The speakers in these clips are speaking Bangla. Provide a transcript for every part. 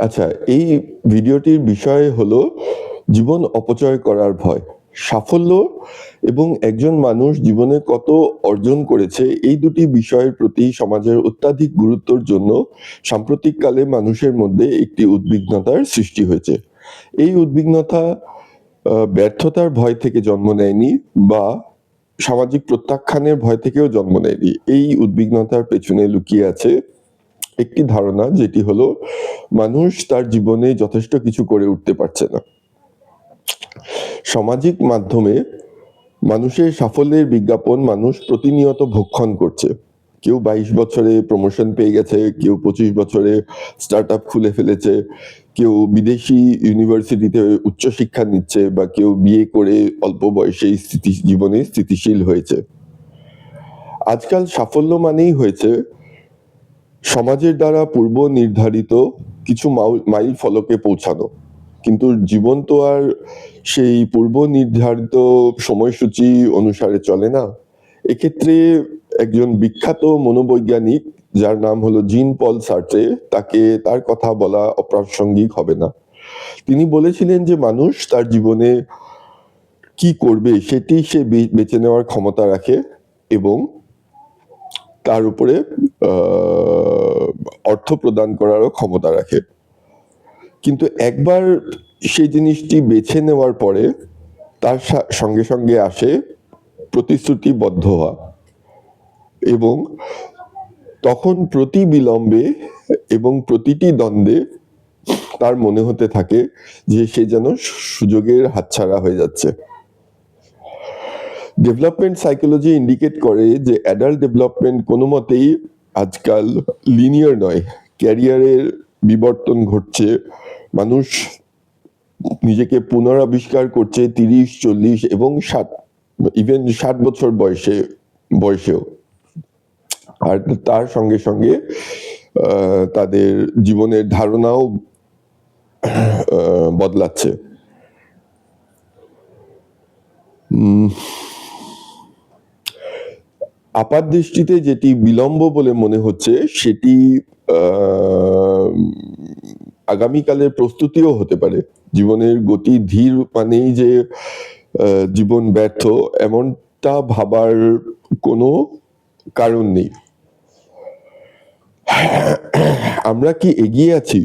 আচ্ছা, এই ভিডিওটির বিষয় হলো জীবন অপচয় করার ভয়। সাফল্য এবং একজন মানুষ জীবনে কত অর্জন করেছে এই দুটি বিষয়ের প্রতি সমাজের অত্যাধিক গুরুত্বর জন্য সাম্প্রতিককালে মানুষের মধ্যে একটি উদ্বিগ্নতার সৃষ্টি হয়েছে। এই উদ্বিগ্নতা ব্যর্থতার ভয় থেকে জন্ম নেয়নি বা সামাজিক প্রত্যাখ্যানের ভয় থেকেও জন্ম নেয়নি। এই উদ্বিগ্নতার পেছনে লুকিয়ে আছে একটি ধারণা, যেটি হলো মানুষ তার জীবনে যথেষ্ট কিছু করে উঠতে পারছে না। সামাজিক মাধ্যমে মানুষের সাফল্যের বিজ্ঞাপন মানুষ প্রতিনিয়ত ভক্ষণ করছে। কেউ 22 বছরে প্রমোশন পেয়ে গেছে, কেউ 25 বছরে স্টার্টআপ খুলে ফেলেছে, কেউ বিদেশি ইউনিভার্সিটিতে উচ্চশিক্ষা নিচ্ছে, বা কেউ বিয়ে করে অল্প বয়সেই জীবনে স্থিতিশীল হয়েছে। আজকাল সাফল্য মানেই হয়েছে সমাজের দ্বারা পূর্ব নির্ধারিত কিছু মাইল ফলকে পৌঁছানো। কিন্তু জীবন তো আর সেই পূর্ব নির্ধারিত সময়সূচি অনুসারে চলে না। এক্ষেত্রে একজন বিখ্যাত মনোবৈজ্ঞানিক, যার নাম হলো জিন পল সার্ত্রে, তার কথা বলা অপ্রাসঙ্গিক হবে না। তিনি বলেছিলেন যে মানুষ তার জীবনে কি করবে সেটি সে বেছে নেওয়ার ক্ষমতা রাখে, এবং তার উপরে অর্থ প্রদান করারও ক্ষমতা রাখে। কিন্তু একবার সেই জিনিসটি বেছে নেওয়ার পরে তার সঙ্গে সঙ্গে আসে প্রতিশ্রুতিবদ্ধ হওয়া, এবং তখন প্রতি বিলম্বে এবং প্রতিটি দ্বন্দ্বে তার মনে হতে থাকে যে সে যেন সুযোগের হাতছাড়া হয়ে যাচ্ছে। ডেভেলপমেন্ট সাইকোলজি ইন্ডিকেট করে যে অ্যাডাল্ট ডেভেলপমেন্ট কোনো মতেই আজকাল লিনিয়ার নয়। ক্যারিয়ারের বিবর্তন ঘটছে, মানুষ নিজেকে পুনরাবিষ্কার করছে 30, 40 এবং 60 বছর বয়সেও। আর তার সঙ্গে সঙ্গে তাদের জীবনের ধারণাও বদলাচ্ছে। আপাত দৃষ্টিতে যেটি বিলম্ব বলে মনে হচ্ছে, সেটি আগামীকালের প্রস্তুতিও হতে পারে। জীবনের গতি ধীর মানেই যে জীবন ব্যর্থ, এমনটা ভাবার কোনো কারণ নেই। আমরা কি এগিয়ে আছি?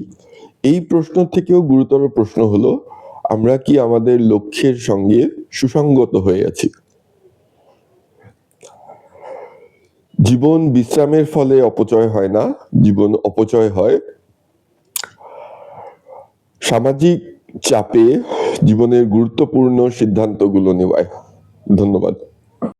এই প্রশ্ন থেকেও গুরুতর প্রশ্ন হলো, আমরা কি আমাদের লক্ষ্যের সঙ্গে সুসংগত হয়ে আছি? জীবন বিশ্রামের ফলে অপচয় হয় না, জীবন অপচয় হয় সামাজিক চাপে জীবনের গুরুত্বপূর্ণ সিদ্ধান্তগুলো নেওয়ায়। ধন্যবাদ।